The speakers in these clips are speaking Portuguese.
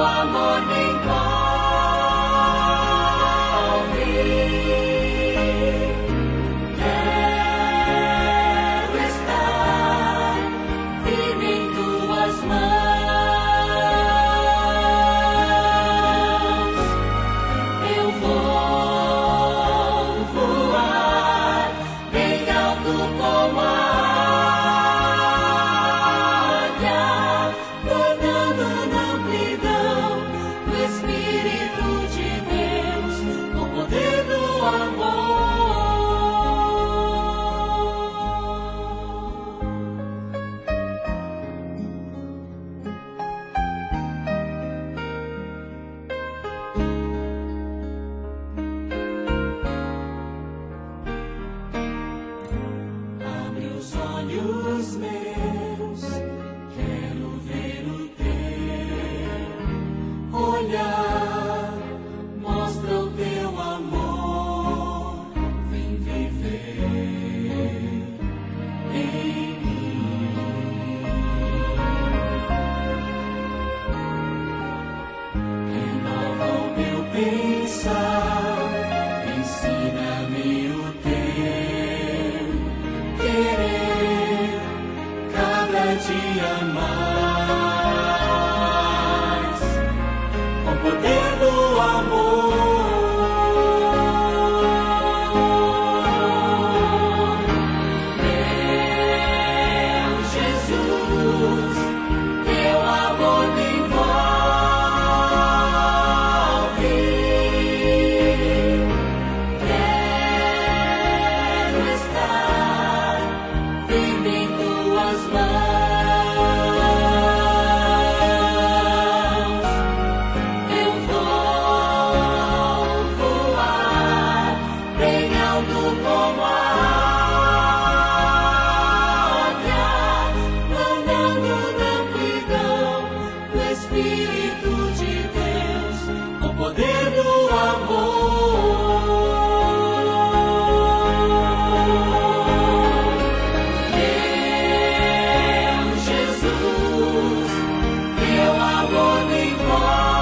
amor me envolve. Quero estar firme em tuas mãos. Eu vou voar bem alto como a olhos meus, quero ver o teu olhar, mostra o teu amor, vem viver em mim. Renova o meu pensar, ensina-me o teu querer cada dia mais, com o poder do amor. Meu Jesus, teu amor me envolve. Quero estar firme em tuas mãos. Eu vou voar bem alto como a águia, andando na amplidão do Espírito de Deus, com o poder do amor. Meu Jesus, teu amor me envolve.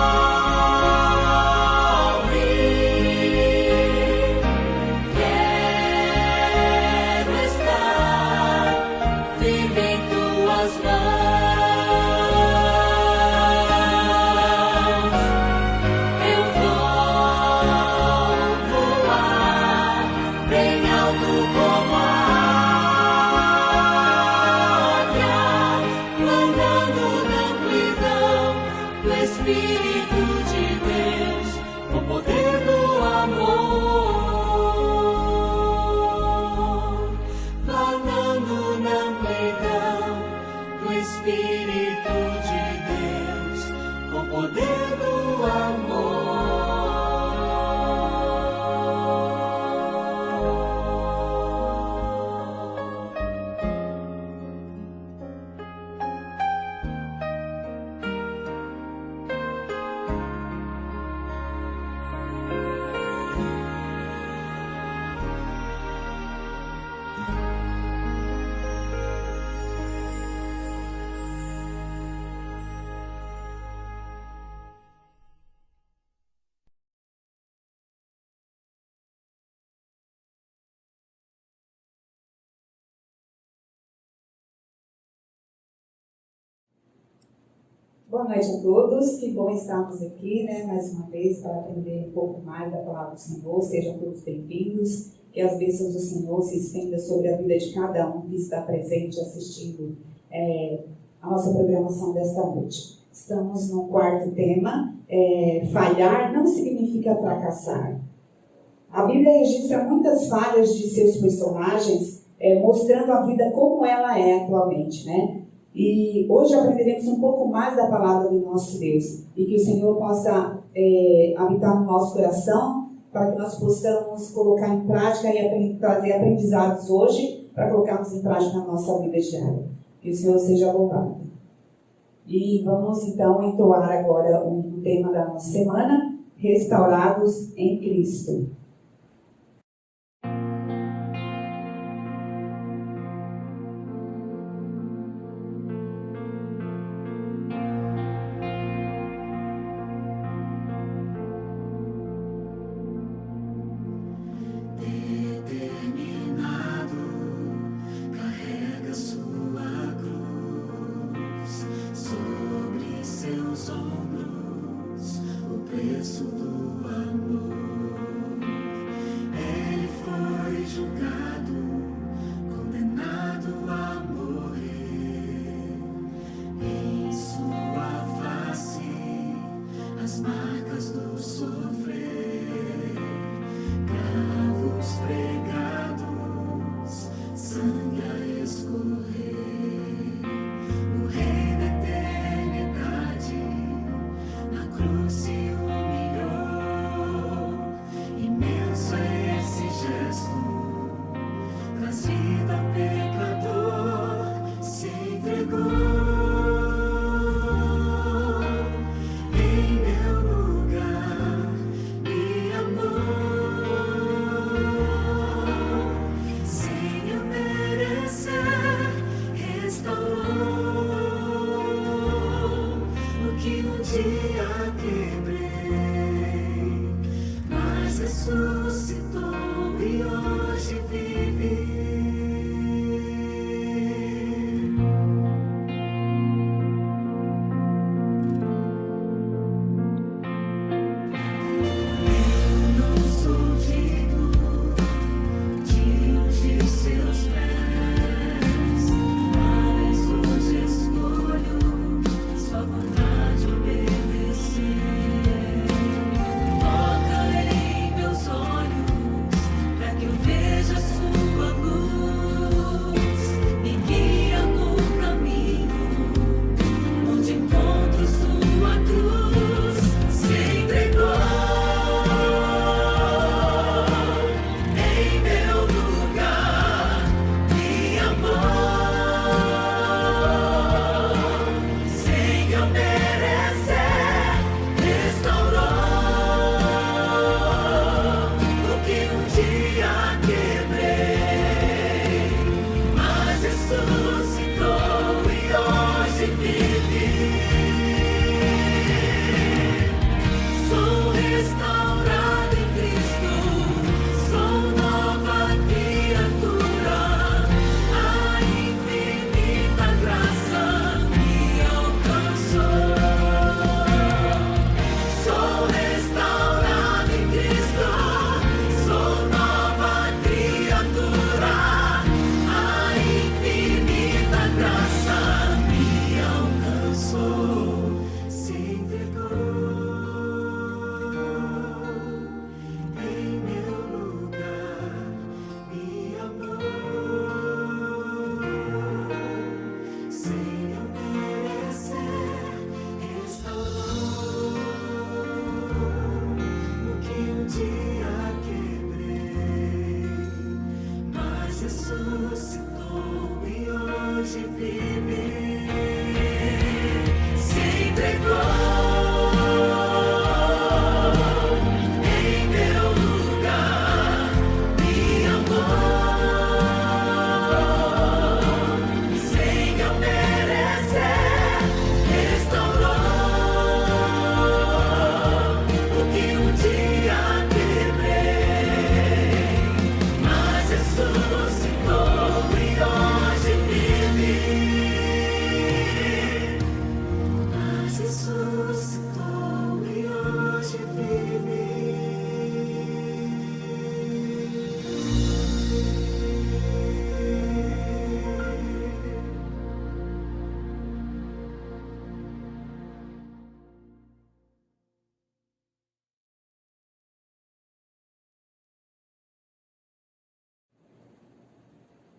Quero estar firme em tuas mãos. Eu vou voar bem alto como a águia, andando na amplidão do Espírito de Deus, com o poder do amor. Andando na amplidão do Espírito de Deus, com o poder do amor. Boa noite a todos, que bom estarmos aqui, mais uma vez para aprender um pouco mais da palavra do Senhor. Sejam todos bem-vindos, que as bênçãos do Senhor se estendam sobre a vida de cada um que está presente assistindo a nossa programação desta noite. Estamos no quarto tema, falhar não significa fracassar. A Bíblia registra muitas falhas de seus personagens, mostrando a vida como ela é atualmente, E hoje aprenderemos um pouco mais da palavra do nosso Deus e que o Senhor possa habitar no nosso coração para que nós possamos colocar em prática e trazer aprendizados hoje para colocarmos em prática na nossa vida diária. Que o Senhor seja louvado. E vamos então entoar agora o tema da nossa semana, Restaurados em Cristo.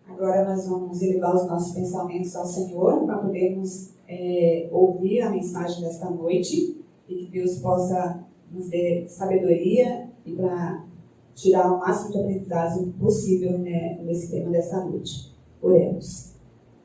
Agora nós vamos elevar os nossos pensamentos ao Senhor para podermos ouvir a mensagem desta noite e que Deus possa nos dar sabedoria e para tirar o máximo de aprendizagem possível nesse tema desta noite. Oremos.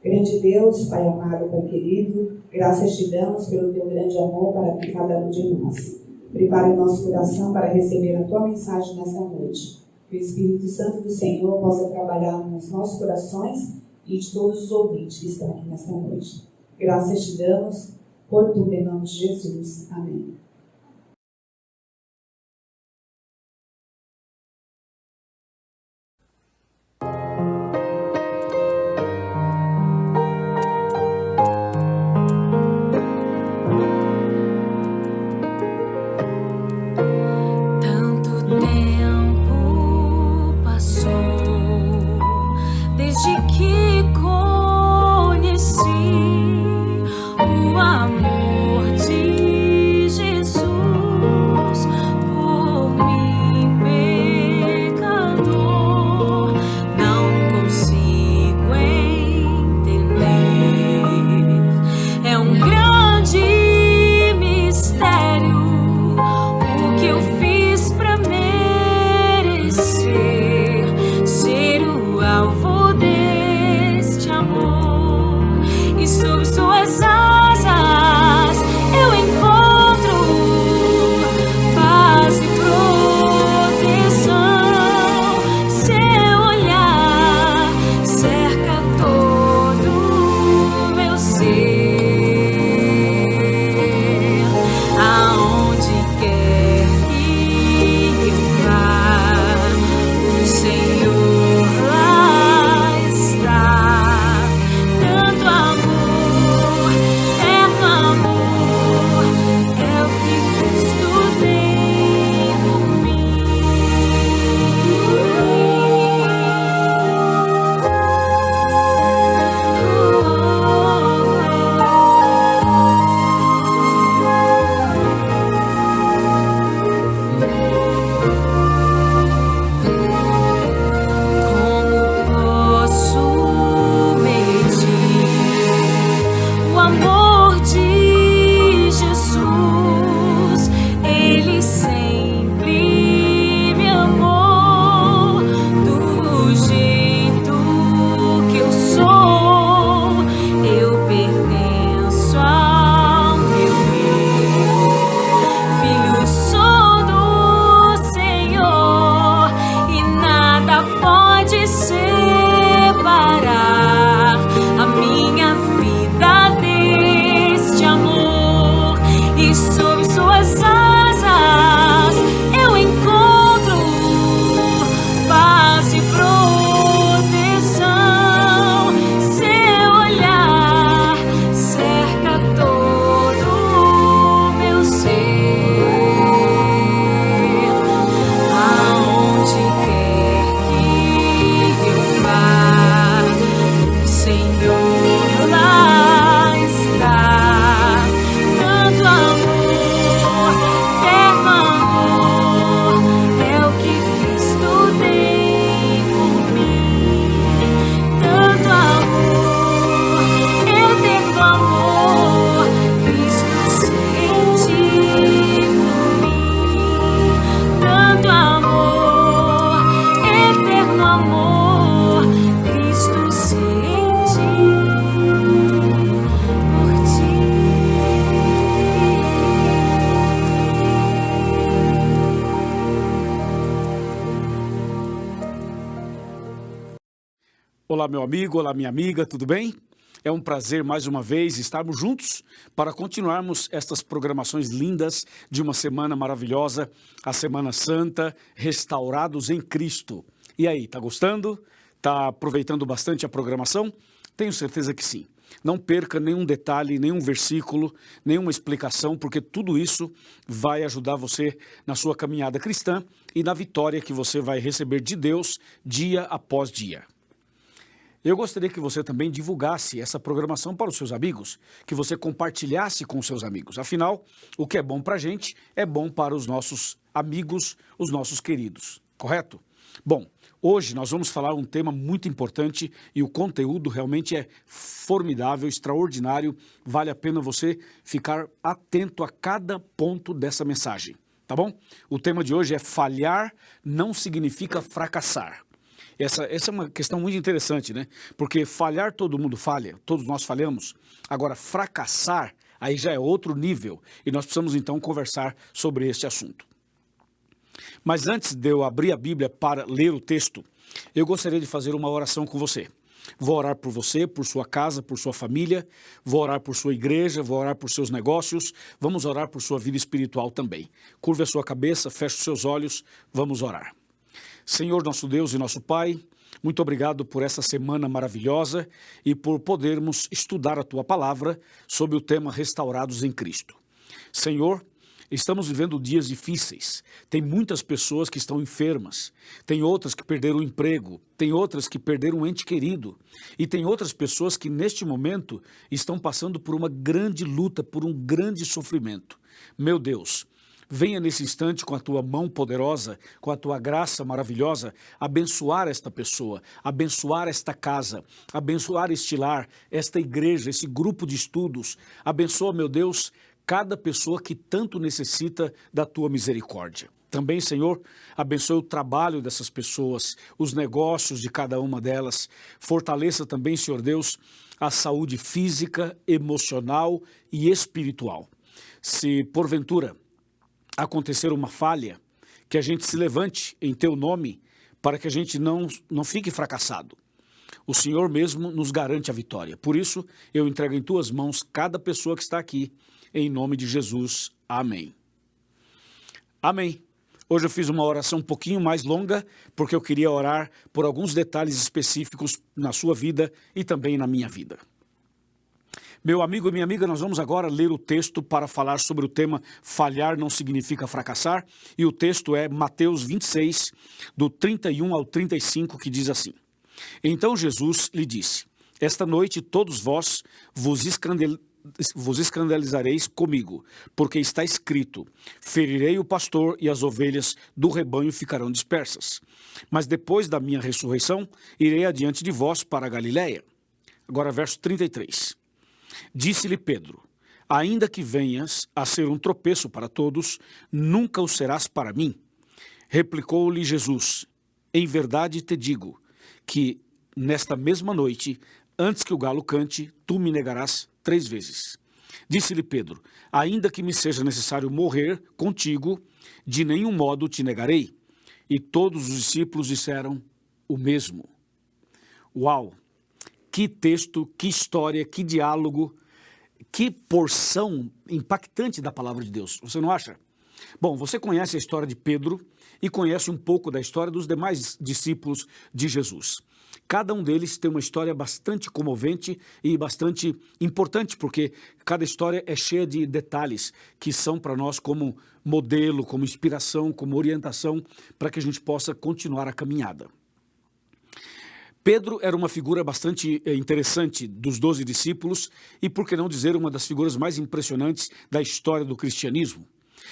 Grande Deus, Pai amado, Pai querido, graças te damos pelo teu grande amor para cada um de nós. Prepare o nosso coração para receber a tua mensagem nesta noite. Que o Espírito Santo do Senhor possa trabalhar nos nossos corações e de todos os ouvintes que estão aqui nesta noite. Graças te damos por tudo, em nome de Jesus. Amém. O amor de Jesus. Olá, meu amigo, olá, minha amiga, tudo bem? É um prazer mais uma vez estarmos juntos para continuarmos estas programações lindas de uma semana maravilhosa, a Semana Santa, restaurados em Cristo. E aí, tá gostando? Tá aproveitando bastante a programação? Tenho certeza que sim. Não perca nenhum detalhe, nenhum versículo, nenhuma explicação, porque tudo isso vai ajudar você na sua caminhada cristã e na vitória que você vai receber de Deus dia após dia. Eu gostaria que você também divulgasse essa programação para os seus amigos, que você compartilhasse com os seus amigos. Afinal, o que é bom para a gente é bom para os nossos amigos, os nossos queridos, correto? Bom, hoje nós vamos falar um tema muito importante e o conteúdo realmente é formidável, extraordinário. Vale a pena você ficar atento a cada ponto dessa mensagem, tá bom? O tema de hoje é falhar não significa fracassar. Essa é uma questão muito interessante, né? Porque falhar todo mundo falha, todos nós falhamos. Agora, fracassar, aí já é outro nível. E nós precisamos então conversar sobre este assunto. Mas antes de eu abrir a Bíblia para ler o texto, eu gostaria de fazer uma oração com você. Vou orar por você, por sua casa, por sua família, vou orar por sua igreja, vou orar por seus negócios, vamos orar por sua vida espiritual também. Curve a sua cabeça, feche os seus olhos, vamos orar. Senhor, nosso Deus e nosso Pai, muito obrigado por essa semana maravilhosa e por podermos estudar a Tua Palavra sobre o tema Restaurados em Cristo. Senhor, estamos vivendo dias difíceis, tem muitas pessoas que estão enfermas, tem outras que perderam o emprego, tem outras que perderam um ente querido e tem outras pessoas que neste momento estão passando por uma grande luta, por um grande sofrimento. Meu Deus, venha nesse instante com a tua mão poderosa, com a tua graça maravilhosa, abençoar esta pessoa, abençoar esta casa, abençoar este lar, esta igreja, esse grupo de estudos. Abençoa, meu Deus, cada pessoa que tanto necessita da tua misericórdia. Também, Senhor, abençoe o trabalho dessas pessoas, os negócios de cada uma delas. Fortaleça também, Senhor Deus, a saúde física, emocional e espiritual. Se, porventura, acontecer uma falha, que a gente se levante em Teu nome para que a gente não fique fracassado. O Senhor mesmo nos garante a vitória. Por isso, eu entrego em Tuas mãos cada pessoa que está aqui, em nome de Jesus. Amém. Amém. Hoje eu fiz uma oração um pouquinho mais longa, porque eu queria orar por alguns detalhes específicos na sua vida e também na minha vida. Meu amigo e minha amiga, nós vamos agora ler o texto para falar sobre o tema falhar não significa fracassar, e o texto é Mateus 26, do 31 ao 35, que diz assim: Então Jesus lhe disse, esta noite todos vós vos escandalizareis comigo, porque está escrito, ferirei o pastor e as ovelhas do rebanho ficarão dispersas. Mas depois da minha ressurreição, irei adiante de vós para a Galiléia. Agora verso 33. Disse-lhe Pedro, ainda que venhas a ser um tropeço para todos, nunca o serás para mim. Replicou-lhe Jesus, em verdade te digo, que nesta mesma noite, antes que o galo cante, tu me negarás 3 vezes. Disse-lhe Pedro, ainda que me seja necessário morrer contigo, de nenhum modo te negarei. E todos os discípulos disseram o mesmo. Uau! Que texto, que história, que diálogo, que porção impactante da palavra de Deus, você não acha? Bom, você conhece a história de Pedro e conhece um pouco da história dos demais discípulos de Jesus. Cada um deles tem uma história bastante comovente e bastante importante, porque cada história é cheia de detalhes que são para nós como modelo, como inspiração, como orientação, para que a gente possa continuar a caminhada. Pedro era uma figura bastante interessante dos 12 discípulos e, por que não dizer, uma das figuras mais impressionantes da história do cristianismo.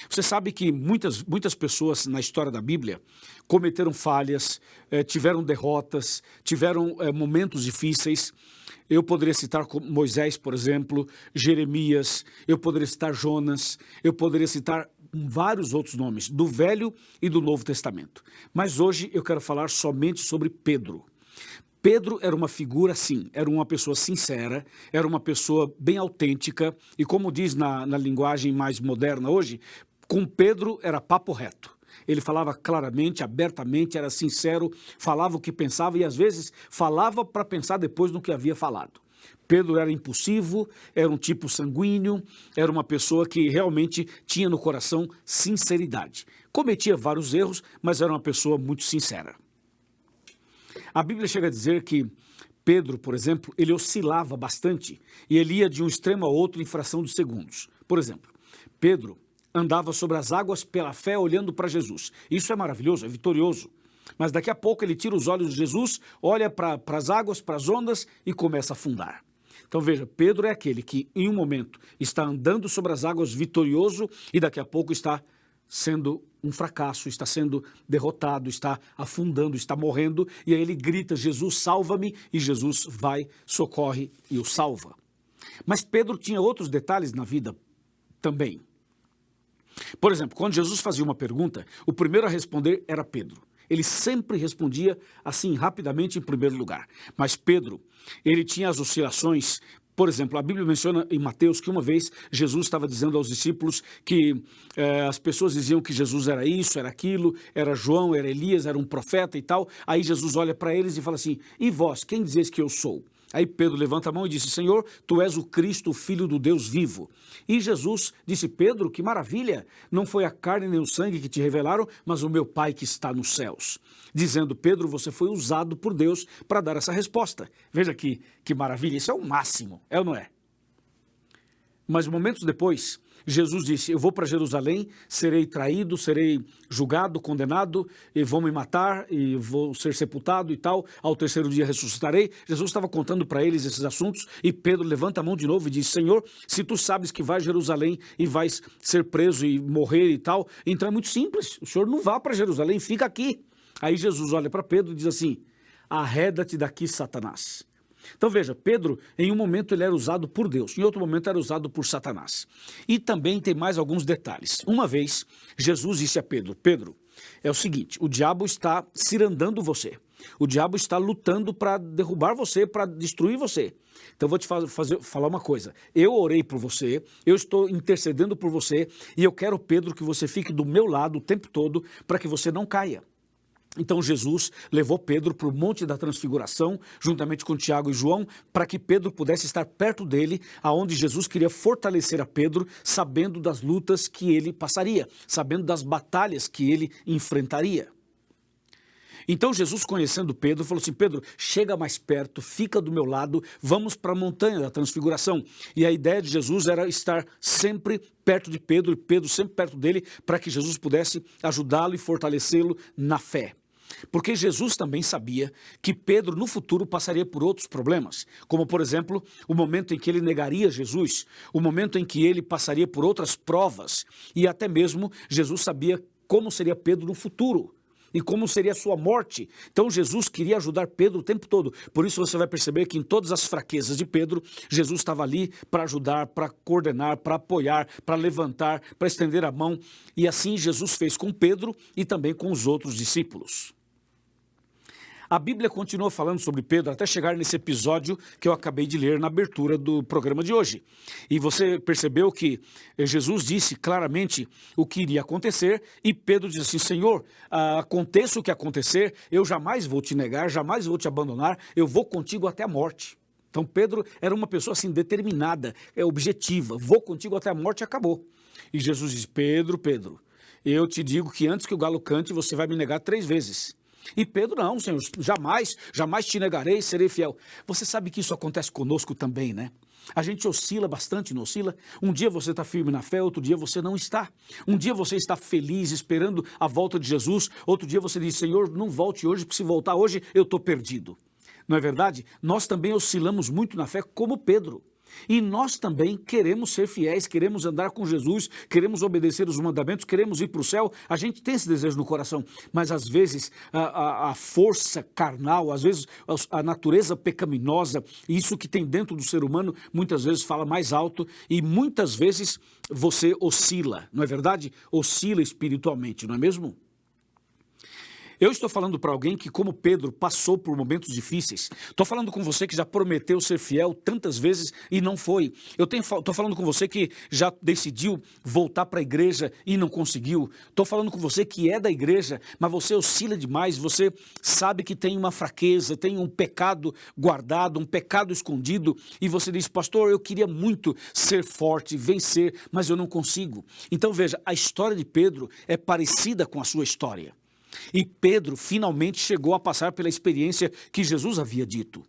Você sabe que muitas pessoas na história da Bíblia cometeram falhas, tiveram derrotas, tiveram momentos difíceis. Eu poderia citar Moisés, por exemplo, Jeremias, eu poderia citar Jonas, eu poderia citar vários outros nomes, do Velho e do Novo Testamento. Mas hoje eu quero falar somente sobre Pedro. Pedro era uma figura, sim, era uma pessoa sincera, era uma pessoa bem autêntica e, como diz na linguagem mais moderna hoje, com Pedro era papo reto. Ele falava claramente, abertamente, era sincero, falava o que pensava e às vezes falava para pensar depois no que havia falado. Pedro era impulsivo, era um tipo sanguíneo, era uma pessoa que realmente tinha no coração sinceridade. Cometia vários erros, mas era uma pessoa muito sincera. A Bíblia chega a dizer que Pedro, por exemplo, ele oscilava bastante e ele ia de um extremo a outro em fração de segundos. Por exemplo, Pedro andava sobre as águas pela fé olhando para Jesus. Isso é maravilhoso, é vitorioso. Mas daqui a pouco ele tira os olhos de Jesus, olha para as águas, para as ondas e começa a afundar. Então veja, Pedro é aquele que em um momento está andando sobre as águas vitorioso e daqui a pouco está sendo um fracasso, está sendo derrotado, está afundando, está morrendo, e aí ele grita, Jesus, salva-me, e Jesus vai, socorre e o salva. Mas Pedro tinha outros detalhes na vida também. Por exemplo, quando Jesus fazia uma pergunta, o primeiro a responder era Pedro. Ele sempre respondia assim, rapidamente, em primeiro lugar. Mas Pedro, ele tinha as oscilações. Por exemplo, a Bíblia menciona em Mateus que uma vez Jesus estava dizendo aos discípulos que as pessoas diziam que Jesus era isso, era aquilo, era João, era Elias, era um profeta e tal. Aí Jesus olha para eles e fala assim, e vós, quem dizeis que eu sou? Aí Pedro levanta a mão e disse, Senhor, tu és o Cristo, o Filho do Deus vivo. E Jesus disse, Pedro, que maravilha, não foi a carne nem o sangue que te revelaram, mas o meu Pai que está nos céus. Dizendo, Pedro, você foi usado por Deus para dar essa resposta. Veja que maravilha, isso é o máximo, é ou não é? Mas momentos depois, Jesus disse, eu vou para Jerusalém, serei traído, serei julgado, condenado, e vão me matar, e vou ser sepultado e tal, ao terceiro dia ressuscitarei. Jesus estava contando para eles esses assuntos, e Pedro levanta a mão de novo e diz, Senhor, se tu sabes que vais a Jerusalém e vais ser preso e morrer e tal, então é muito simples, o Senhor não vá para Jerusalém, fica aqui. Aí Jesus olha para Pedro e diz assim, arreda-te daqui, Satanás. Então veja, Pedro, em um momento ele era usado por Deus, em outro momento era usado por Satanás. E também tem mais alguns detalhes. Uma vez, Jesus disse a Pedro, Pedro, é o seguinte, o diabo está cirandando você. O diabo está lutando para derrubar você, para destruir você. Então eu vou te falar uma coisa, eu orei por você, eu estou intercedendo por você e eu quero, Pedro, que você fique do meu lado o tempo todo para que você não caia. Então Jesus levou Pedro para o Monte da Transfiguração, juntamente com Tiago e João, para que Pedro pudesse estar perto dele, aonde Jesus queria fortalecer a Pedro, sabendo das lutas que ele passaria, sabendo das batalhas que ele enfrentaria. Então Jesus, conhecendo Pedro, falou assim, Pedro, chega mais perto, fica do meu lado, vamos para a montanha da transfiguração. E a ideia de Jesus era estar sempre perto de Pedro, e Pedro sempre perto dele, para que Jesus pudesse ajudá-lo e fortalecê-lo na fé. Porque Jesus também sabia que Pedro no futuro passaria por outros problemas, como por exemplo, o momento em que ele negaria Jesus, o momento em que ele passaria por outras provas, e até mesmo Jesus sabia como seria Pedro no futuro. E como seria a sua morte. Então Jesus queria ajudar Pedro o tempo todo. Por isso você vai perceber que em todas as fraquezas de Pedro, Jesus estava ali para ajudar, para coordenar, para apoiar, para levantar, para estender a mão. E assim Jesus fez com Pedro e também com os outros discípulos. A Bíblia continua falando sobre Pedro até chegar nesse episódio que eu acabei de ler na abertura do programa de hoje. E você percebeu que Jesus disse claramente o que iria acontecer e Pedro diz assim, Senhor, aconteça o que acontecer, eu jamais vou te negar, jamais vou te abandonar, eu vou contigo até a morte. Então Pedro era uma pessoa assim determinada, objetiva, vou contigo até a morte e acabou. E Jesus diz, Pedro, eu te digo que antes que o galo cante você vai me negar 3 vezes. E Pedro, não, Senhor, jamais te negarei, serei fiel. Você sabe que isso acontece conosco também, né? A gente oscila bastante, não oscila? Um dia você está firme na fé, outro dia você não está. Um dia você está feliz, esperando a volta de Jesus, outro dia você diz, Senhor, não volte hoje, porque se voltar hoje eu estou perdido. Não é verdade? Nós também oscilamos muito na fé como Pedro. E nós também queremos ser fiéis, queremos andar com Jesus, queremos obedecer os mandamentos, queremos ir para o céu. A gente tem esse desejo no coração, mas às vezes a força carnal, às vezes a natureza pecaminosa, isso que tem dentro do ser humano, muitas vezes fala mais alto e muitas vezes você oscila, não é verdade? Oscila espiritualmente, não é mesmo? Eu estou falando para alguém que, como Pedro, passou por momentos difíceis. Estou falando com você que já prometeu ser fiel tantas vezes e não foi. Estou falando com você que já decidiu voltar para a igreja e não conseguiu. Estou falando com você que é da igreja, mas você oscila demais. Você sabe que tem uma fraqueza, tem um pecado guardado, um pecado escondido. E você diz, pastor, eu queria muito ser forte, vencer, mas eu não consigo. Então veja, a história de Pedro é parecida com a sua história. E Pedro finalmente chegou a passar pela experiência que Jesus havia dito.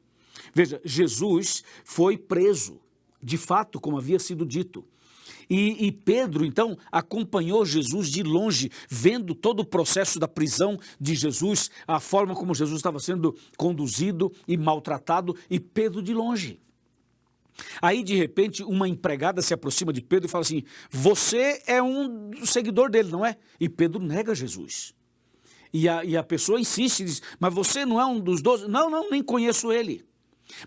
Veja, Jesus foi preso, de fato, como havia sido dito. E Pedro, então, acompanhou Jesus de longe, vendo todo o processo da prisão de Jesus, a forma como Jesus estava sendo conduzido e maltratado, e Pedro de longe. Aí, de repente, uma empregada se aproxima de Pedro e fala assim, você é um seguidor dele, não é? E Pedro nega Jesus. E a pessoa insiste e diz, mas você não é um dos 12? Não, nem conheço ele.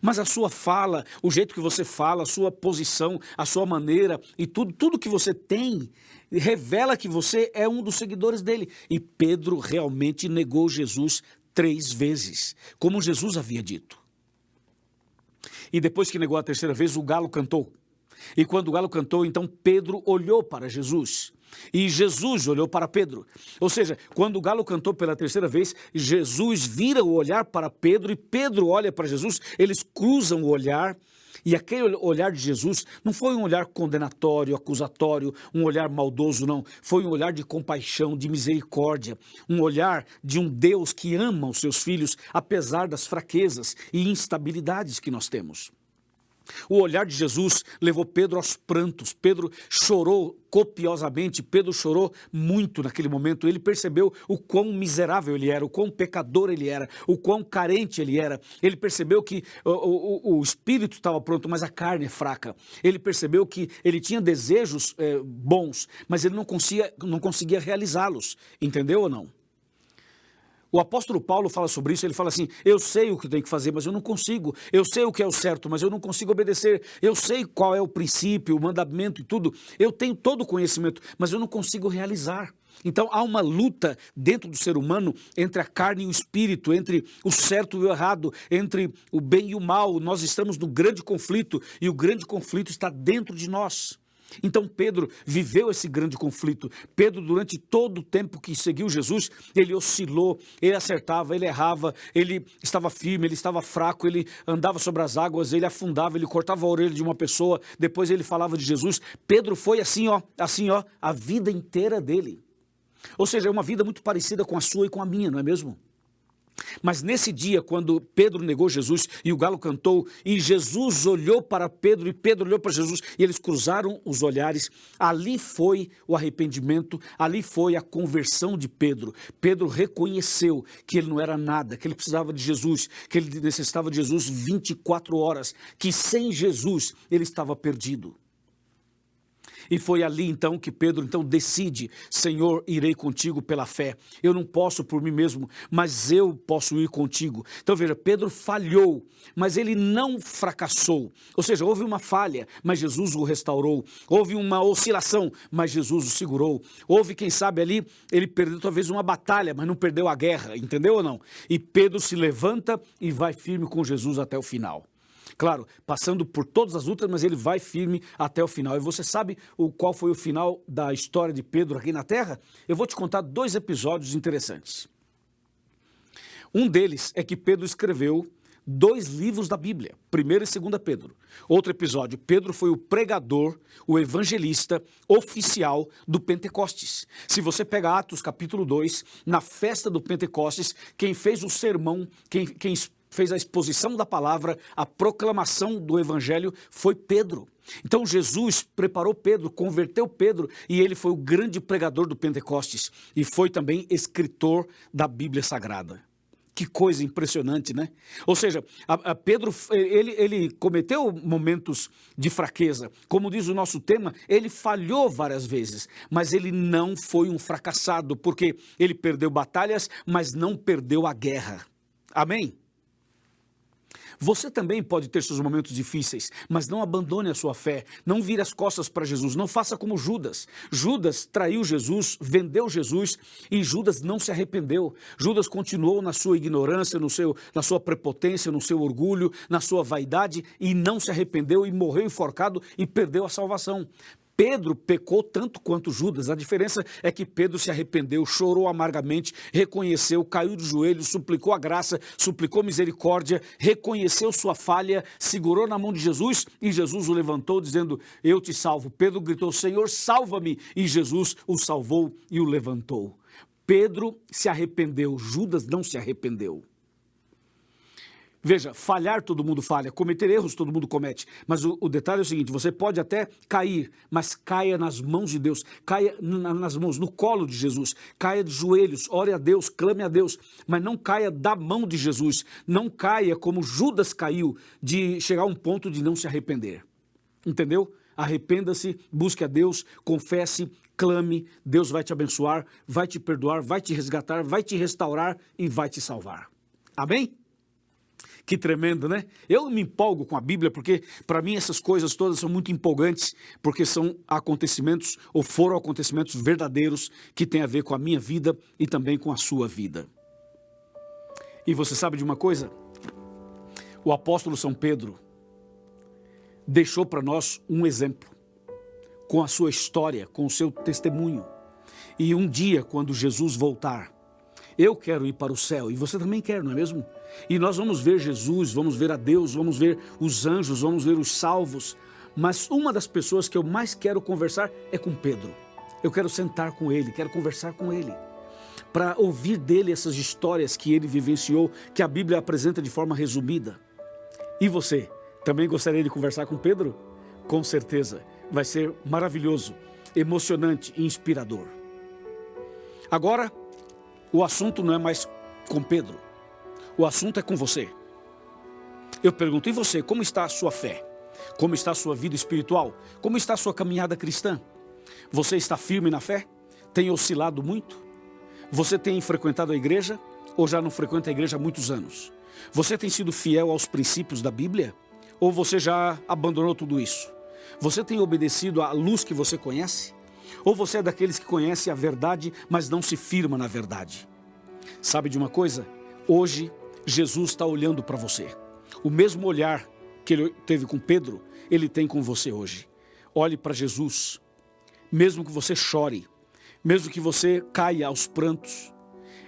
Mas a sua fala, o jeito que você fala, a sua posição, a sua maneira e tudo que você tem, revela que você é um dos seguidores dele. E Pedro realmente negou Jesus 3 vezes, como Jesus havia dito. E depois que negou a 3ª vez, o galo cantou. E quando o galo cantou, então Pedro olhou para Jesus. E Jesus olhou para Pedro. Ou seja, quando o galo cantou pela 3ª vez, Jesus vira o olhar para Pedro e Pedro olha para Jesus, eles cruzam o olhar. E aquele olhar de Jesus não foi um olhar condenatório, acusatório, um olhar maldoso, não. Foi um olhar de compaixão, de misericórdia, um olhar de um Deus que ama os seus filhos, apesar das fraquezas e instabilidades que nós temos. O olhar de Jesus levou Pedro aos prantos. Pedro chorou copiosamente, Pedro chorou muito naquele momento. Ele percebeu o quão miserável ele era, o quão pecador ele era, o quão carente ele era. Ele percebeu que o espírito estava pronto, mas a carne é fraca. Ele percebeu que ele tinha desejos bons, mas ele não conseguia realizá-los. Entendeu ou não? O apóstolo Paulo fala sobre isso, ele fala assim, eu sei o que tenho que fazer, mas eu não consigo. Eu sei o que é o certo, mas eu não consigo obedecer. Eu sei qual é o princípio, o mandamento e tudo. Eu tenho todo o conhecimento, mas eu não consigo realizar. Então há uma luta dentro do ser humano entre a carne e o espírito, entre o certo e o errado, entre o bem e o mal. Nós estamos no grande conflito e o grande conflito está dentro de nós. Então Pedro viveu esse grande conflito. Pedro, durante todo o tempo que seguiu Jesus, ele oscilou, ele acertava, ele errava, ele estava firme, ele estava fraco, ele andava sobre as águas, ele afundava, ele cortava a orelha de uma pessoa, depois ele falava de Jesus. Pedro foi assim, a vida inteira dele. Ou seja, é uma vida muito parecida com a sua e com a minha, não é mesmo? Mas nesse dia, quando Pedro negou Jesus e o galo cantou, e Jesus olhou para Pedro e Pedro olhou para Jesus, e eles cruzaram os olhares, ali foi o arrependimento, ali foi a conversão de Pedro. Pedro reconheceu que ele não era nada, que ele precisava de Jesus, que ele necessitava de Jesus 24 horas, que sem Jesus ele estava perdido. E foi ali então que Pedro decide, Senhor, irei contigo pela fé. Eu não posso por mim mesmo, mas eu posso ir contigo. Então veja, Pedro falhou, mas ele não fracassou. Ou seja, houve uma falha, mas Jesus o restaurou. Houve uma oscilação, mas Jesus o segurou. Houve, quem sabe ali, ele perdeu talvez uma batalha, mas não perdeu a guerra, entendeu ou não? E Pedro se levanta e vai firme com Jesus até o final. Claro, passando por todas as lutas, mas ele vai firme até o final. E você sabe qual foi o final da história de Pedro aqui na Terra? Eu vou te contar 2 episódios interessantes. Um deles é que Pedro escreveu 2 livros da Bíblia, 1º e 2º Pedro. Outro episódio, Pedro foi o pregador, o evangelista oficial do Pentecostes. Se você pega Atos capítulo 2, na festa do Pentecostes, quem fez o sermão, quem fez a exposição da palavra, a proclamação do evangelho foi Pedro. Então Jesus preparou Pedro, converteu Pedro e ele foi o grande pregador do Pentecostes e foi também escritor da Bíblia Sagrada. Que coisa impressionante, né? Ou seja, Pedro, ele cometeu momentos de fraqueza. Como diz o nosso tema, ele falhou várias vezes, mas ele não foi um fracassado, porque ele perdeu batalhas, mas não perdeu a guerra. Amém? Você também pode ter seus momentos difíceis, mas não abandone a sua fé, não vire as costas para Jesus, não faça como Judas. Judas traiu Jesus, vendeu Jesus e Judas não se arrependeu. Judas continuou na sua ignorância, na sua prepotência, no seu orgulho, na sua vaidade e não se arrependeu e morreu enforcado e perdeu a salvação. Pedro pecou tanto quanto Judas, a diferença é que Pedro se arrependeu, chorou amargamente, reconheceu, caiu de joelhos, suplicou a graça, suplicou misericórdia, reconheceu sua falha, segurou na mão de Jesus e Jesus o levantou dizendo, eu te salvo. Pedro gritou, Senhor, salva-me, e Jesus o salvou e o levantou. Pedro se arrependeu, Judas não se arrependeu. Veja, falhar todo mundo falha, cometer erros todo mundo comete, mas o detalhe é o seguinte, você pode até cair, mas caia nas mãos de Deus, caia nas mãos, no colo de Jesus, caia de joelhos, ore a Deus, clame a Deus, mas não caia da mão de Jesus, não caia como Judas caiu, de chegar a um ponto de não se arrepender, entendeu? Arrependa-se, busque a Deus, confesse, clame, Deus vai te abençoar, vai te perdoar, vai te resgatar, vai te restaurar e vai te salvar. Amém? Que tremendo, né? Eu me empolgo com a Bíblia porque, para mim, essas coisas todas são muito empolgantes, porque são acontecimentos, ou foram acontecimentos verdadeiros, que têm a ver com a minha vida e também com a sua vida. E você sabe de uma coisa? O apóstolo São Pedro deixou para nós um exemplo, com a sua história, com o seu testemunho. E um dia, quando Jesus voltar, eu quero ir para o céu, e você também quer, não é mesmo? E nós vamos ver Jesus, vamos ver a Deus, vamos ver os anjos, vamos ver os salvos. Mas uma das pessoas que eu mais quero conversar é com Pedro. Eu quero sentar com ele, quero conversar com ele, para ouvir dele essas histórias que ele vivenciou, que a Bíblia apresenta de forma resumida. E você, também gostaria de conversar com Pedro? Com certeza, vai ser maravilhoso, emocionante e inspirador. Agora, o assunto não é mais com Pedro, o assunto é com você. Eu pergunto, e você, como está a sua fé? Como está a sua vida espiritual? Como está a sua caminhada cristã? Você está firme na fé? Tem oscilado muito? Você tem frequentado a igreja ou já não frequenta a igreja há muitos anos? Você tem sido fiel aos princípios da Bíblia? Ou você já abandonou tudo isso? Você tem obedecido à luz que você conhece? Ou você é daqueles que conhece a verdade, mas não se firma na verdade? Sabe de uma coisa? Hoje, Jesus está olhando para você. O mesmo olhar que ele teve com Pedro, ele tem com você hoje. Olhe para Jesus. Mesmo que você chore, mesmo que você caia aos prantos,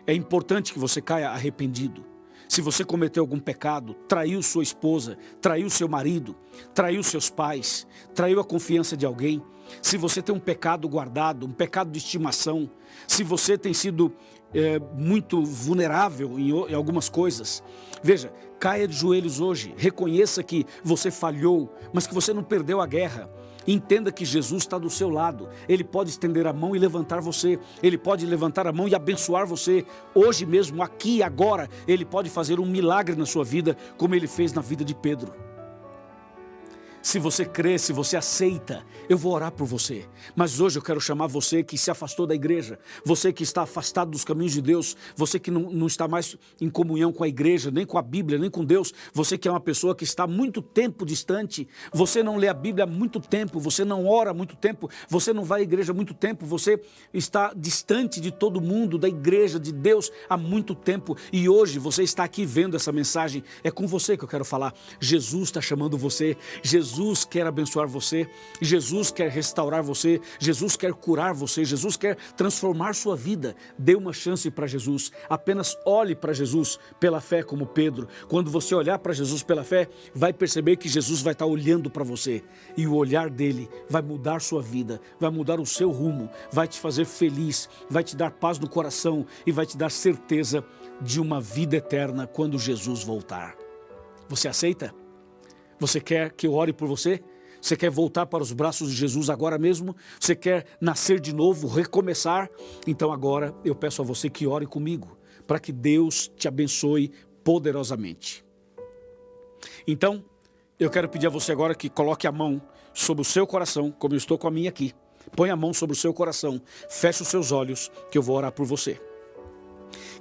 é importante que você caia arrependido. Se você cometeu algum pecado, traiu sua esposa, traiu seu marido, traiu seus pais, traiu a confiança de alguém, se você tem um pecado guardado, um pecado de estimação, se você tem sido muito vulnerável em algumas coisas, veja, caia de joelhos hoje, reconheça que você falhou, mas que você não perdeu a guerra. Entenda que Jesus está do seu lado, Ele pode estender a mão e levantar você, Ele pode levantar a mão e abençoar você, hoje mesmo, aqui e agora, Ele pode fazer um milagre na sua vida, como Ele fez na vida de Pedro. Se você crê, se você aceita, eu vou orar por você. Mas hoje eu quero chamar você que se afastou da igreja, você que está afastado dos caminhos de Deus, você que não está mais em comunhão com a igreja, nem com a Bíblia, nem com Deus, você que é uma pessoa que está há muito tempo distante, você não lê a Bíblia há muito tempo, você não ora há muito tempo, você não vai à igreja há muito tempo, você está distante de todo mundo, da igreja, de Deus há muito tempo, e hoje você está aqui vendo essa mensagem, é com você que eu quero falar. Jesus está chamando você, Jesus quer abençoar você, Jesus quer restaurar você, Jesus quer curar você, Jesus quer transformar sua vida. Dê uma chance para Jesus, apenas olhe para Jesus pela fé como Pedro. Quando você olhar para Jesus pela fé, vai perceber que Jesus vai estar olhando para você e o olhar dele vai mudar sua vida, vai mudar o seu rumo, vai te fazer feliz, vai te dar paz no coração e vai te dar certeza de uma vida eterna quando Jesus voltar. Você aceita? Você quer que eu ore por você? Você quer voltar para os braços de Jesus agora mesmo? Você quer nascer de novo, recomeçar? Então agora eu peço a você que ore comigo, para que Deus te abençoe poderosamente. Então, eu quero pedir a você agora que coloque a mão sobre o seu coração, como eu estou com a minha aqui. Põe a mão sobre o seu coração, feche os seus olhos, que eu vou orar por você.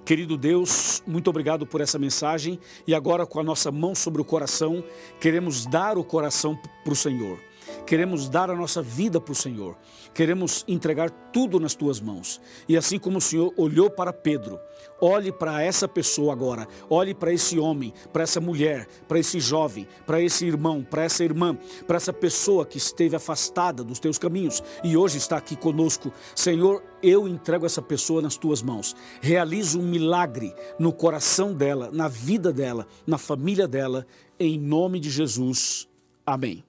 Querido Deus, muito obrigado por essa mensagem e agora com a nossa mão sobre o coração, queremos dar o coração para o Senhor. Queremos dar a nossa vida para o Senhor. Queremos entregar tudo nas tuas mãos. E assim como o Senhor olhou para Pedro, olhe para essa pessoa agora. Olhe para esse homem, para essa mulher, para esse jovem, para esse irmão, para essa irmã, para essa pessoa que esteve afastada dos teus caminhos e hoje está aqui conosco. Senhor, eu entrego essa pessoa nas tuas mãos. Realiza um milagre no coração dela, na vida dela, na família dela. Em nome de Jesus. Amém.